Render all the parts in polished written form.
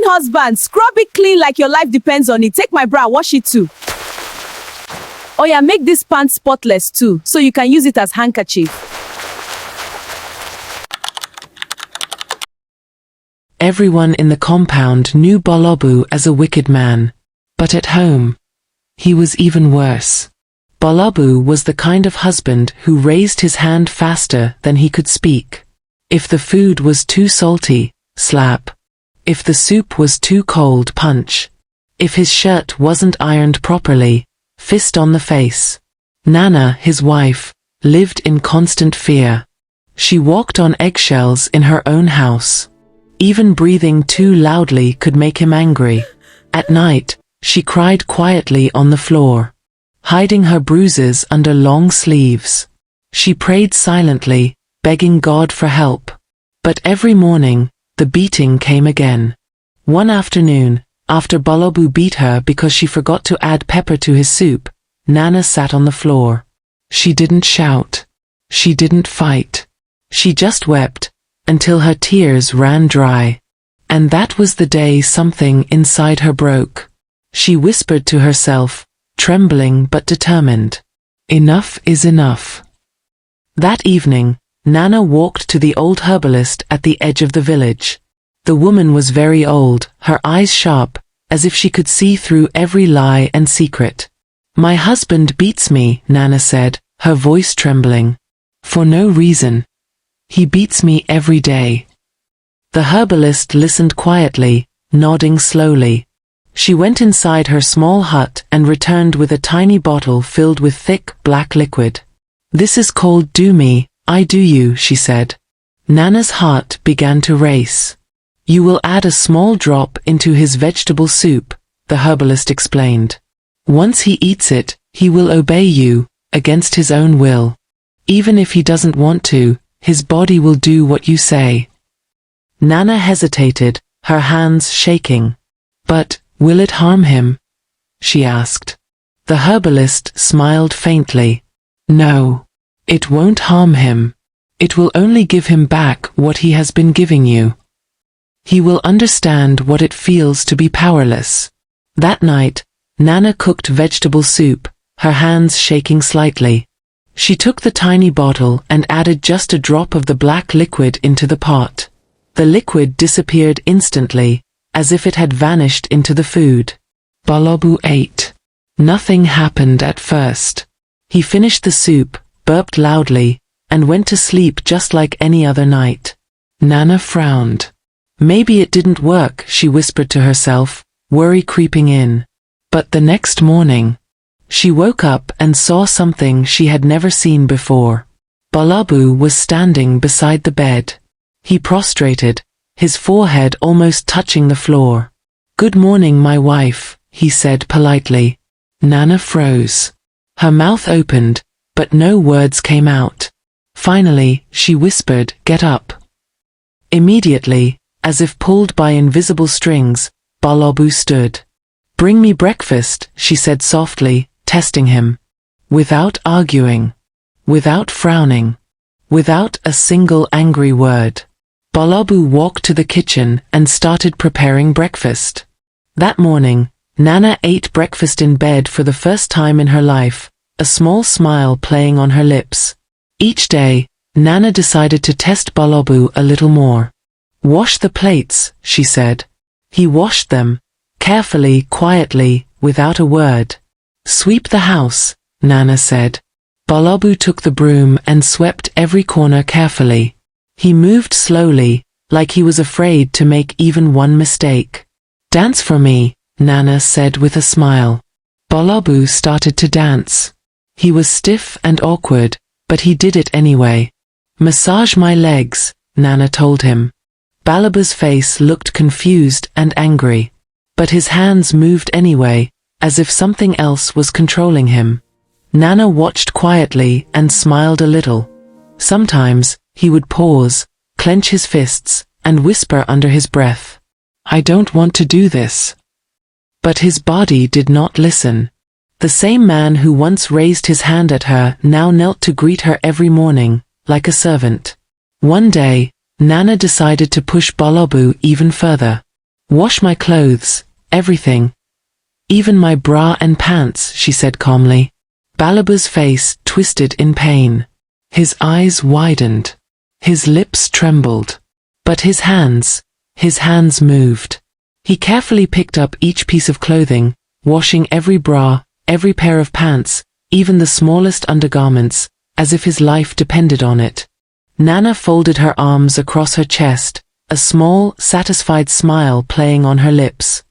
husband, scrub it clean like your life depends on it. Take my bra, wash it too. Oh yeah, make this pants spotless too, so you can use it as handkerchief. Everyone in the compound knew Balabu as a wicked man. But at home, he was even worse. Balabu was the kind of husband who raised his hand faster than he could speak. If the food was too salty, slap. If the soup was too cold, punch. If his shirt wasn't ironed properly, fist on the face. Nana, his wife, lived in constant fear. She walked on eggshells in her own house. Even breathing too loudly could make him angry. At night, she cried quietly on the floor, hiding her bruises under long sleeves. She prayed silently, begging God for help. But every morning, the beating came again. One afternoon, after Balabu beat her because she forgot to add pepper to his soup, Nana sat on the floor. She didn't shout. She didn't fight. She just wept, until her tears ran dry. And that was the day something inside her broke. She whispered to herself, trembling but determined, "Enough is enough." That evening, Nana walked to the old herbalist at the edge of the village. The woman was very old, her eyes sharp, as if she could see through every lie and secret. "My husband beats me," Nana said, her voice trembling. "For no reason. He beats me every day." The herbalist listened quietly, nodding slowly. She went inside her small hut and returned with a tiny bottle filled with thick, black liquid. "This is called do me, I do you," she said. Nana's heart began to race. "You will add a small drop into his vegetable soup," the herbalist explained. "Once he eats it, he will obey you, against his own will. Even if he doesn't want to, his body will do what you say." Nana hesitated, her hands shaking. "But, will it harm him?" she asked. The herbalist smiled faintly. "No. It won't harm him. It will only give him back what he has been giving you. He will understand what it feels to be powerless." That night, Nana cooked vegetable soup, her hands shaking slightly. She took the tiny bottle and added just a drop of the black liquid into the pot. The liquid disappeared instantly, as if it had vanished into the food. Balabu ate. Nothing happened at first. He finished the soup, burped loudly, and went to sleep just like any other night. Nana frowned. Maybe it didn't work, she whispered to herself, worry creeping in. But the next morning, she woke up and saw something she had never seen before. Balabu was standing beside the bed. He prostrated, his forehead almost touching the floor. "Good morning, my wife," he said politely. Nana froze. Her mouth opened, but no words came out. Finally, she whispered, "Get up." Immediately, as if pulled by invisible strings, Balabu stood. "Bring me breakfast," she said softly, testing him. Without arguing. Without frowning. Without a single angry word. Balabu walked to the kitchen and started preparing breakfast. That morning, Nana ate breakfast in bed for the first time in her life, a small smile playing on her lips. Each day, Nana decided to test Balabu a little more. "Wash the plates," she said. He washed them, carefully, quietly, without a word. "Sweep the house," Nana said. Balabu took the broom and swept every corner carefully. He moved slowly, like he was afraid to make even one mistake. "Dance for me," Nana said with a smile. Balabu started to dance. He was stiff and awkward, but he did it anyway. "Massage my legs," Nana told him. Balabu's face looked confused and angry. But his hands moved anyway, as if something else was controlling him. Nana watched quietly and smiled a little. Sometimes, he would pause, clench his fists, and whisper under his breath, "I don't want to do this." But his body did not listen. The same man who once raised his hand at her now knelt to greet her every morning, like a servant. One day, Nana decided to push Balabu even further. Wash my clothes, everything. Even my bra and pants, she said calmly. Balabu's face twisted in pain. His eyes widened. His lips trembled. But his hands moved. He carefully picked up each piece of clothing, washing every bra, every pair of pants, even the smallest undergarments, as if his life depended on it. Nana folded her arms across her chest, a small, satisfied smile playing on her lips.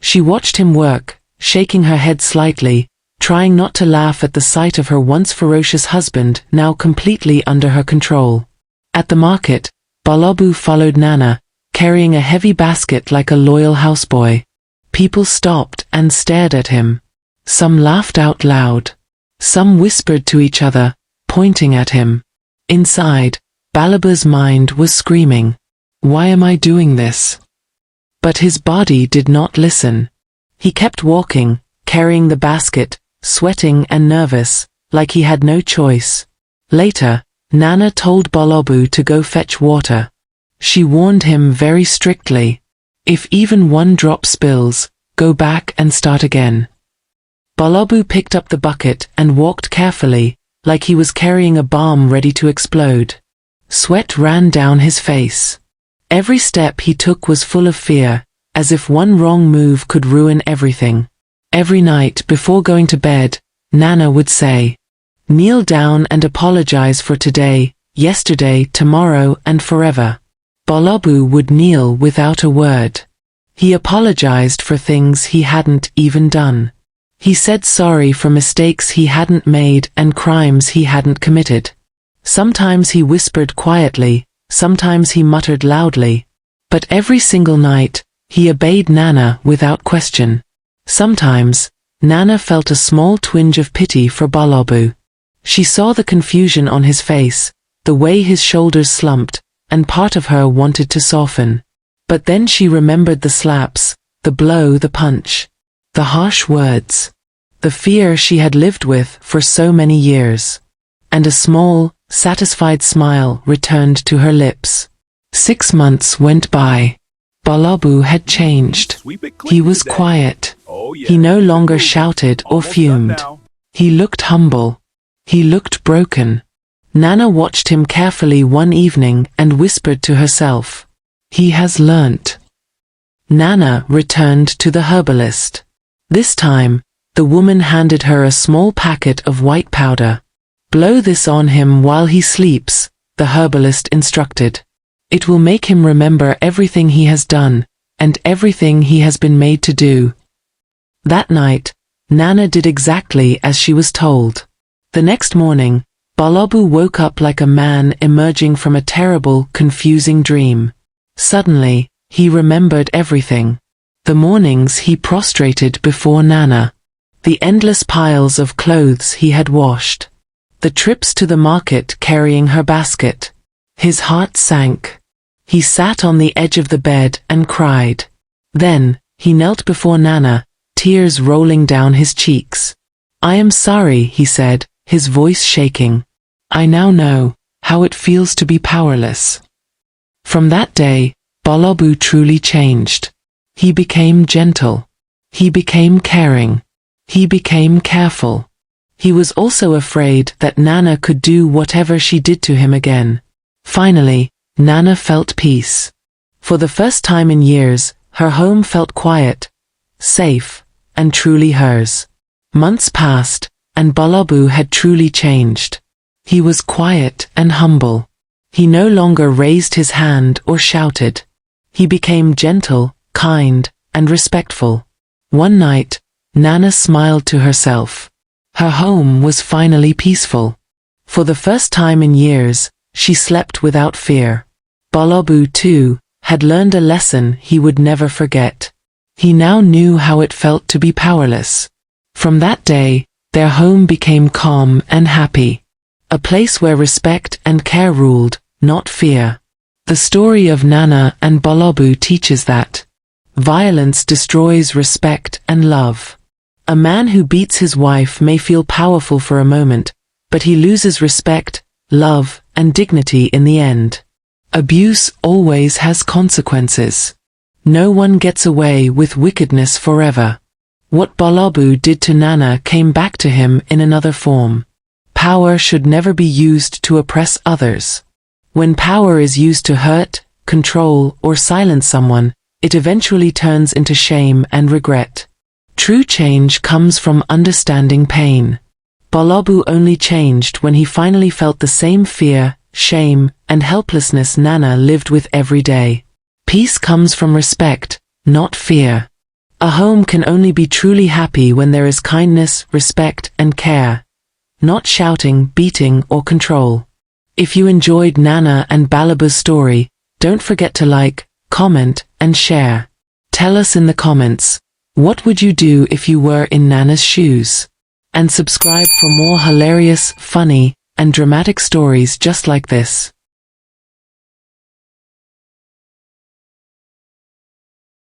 She watched him work, shaking her head slightly, trying not to laugh at the sight of her once ferocious husband now completely under her control. At the market, Balabu followed Nana, carrying a heavy basket like a loyal houseboy. People stopped and stared at him. Some laughed out loud. Some whispered to each other, pointing at him. Inside, Balabu's mind was screaming, "Why am I doing this?" But his body did not listen. He kept walking, carrying the basket, sweating and nervous, like he had no choice. Later, Nana told Balabu to go fetch water. She warned him very strictly. If even one drop spills, go back and start again. Balabu picked up the bucket and walked carefully, like he was carrying a bomb ready to explode. Sweat ran down his face. Every step he took was full of fear, as if one wrong move could ruin everything. Every night before going to bed, Nana would say, "Kneel down and apologize for today, yesterday, tomorrow, and forever." Balabu would kneel without a word. He apologized for things he hadn't even done. He said sorry for mistakes he hadn't made and crimes he hadn't committed. Sometimes he whispered quietly, sometimes he muttered loudly. But every single night, he obeyed Nana without question. Sometimes, Nana felt a small twinge of pity for Balabu. She saw the confusion on his face, the way his shoulders slumped, and part of her wanted to soften. But then she remembered the slaps, the blow, the punch, the harsh words, the fear she had lived with for so many years. And a small, satisfied smile returned to her lips. 6 months went by. Balabu had changed. He was quiet. He no longer shouted or fumed. He looked humble. He looked broken. Nana watched him carefully one evening and whispered to herself, "He has learnt." Nana returned to the herbalist. This time, the woman handed her a small packet of white powder. "Blow this on him while he sleeps," the herbalist instructed. "It will make him remember everything he has done, and everything he has been made to do." That night, Nana did exactly as she was told. The next morning, Balabu woke up like a man emerging from a terrible, confusing dream. Suddenly, he remembered everything. The mornings he prostrated before Nana. The endless piles of clothes he had washed. The trips to the market carrying her basket. His heart sank. He sat on the edge of the bed and cried. Then, he knelt before Nana, tears rolling down his cheeks. "I am sorry," he said, his voice shaking. "I now know how it feels to be powerless." From that day, Balabu truly changed. He became gentle. He became caring. He became careful. He was also afraid that Nana could do whatever she did to him again. Finally, Nana felt peace. For the first time in years, her home felt quiet, safe, and truly hers. Months passed, and Balabu had truly changed. He was quiet and humble. He no longer raised his hand or shouted. He became gentle, kind, and respectful. One night, Nana smiled to herself. Her home was finally peaceful. For the first time in years, she slept without fear. Balabu, too, had learned a lesson he would never forget. He now knew how it felt to be powerless. From that day, their home became calm and happy. A place where respect and care ruled, not fear. The story of Nana and Balabu teaches that violence destroys respect and love. A man who beats his wife may feel powerful for a moment, but he loses respect, love, and dignity in the end. Abuse always has consequences. No one gets away with wickedness forever. What Balabu did to Nana came back to him in another form. Power should never be used to oppress others. When power is used to hurt, control, or silence someone, it eventually turns into shame and regret. True change comes from understanding pain. Balabu only changed when he finally felt the same fear, shame, and helplessness Nana lived with every day. Peace comes from respect, not fear. A home can only be truly happy when there is kindness, respect, and care. Not shouting, beating, or control. If you enjoyed Nana and Balabu's story, don't forget to like, comment, and share. Tell us in the comments, what would you do if you were in Nana's shoes? And subscribe for more hilarious, funny, and dramatic stories just like this.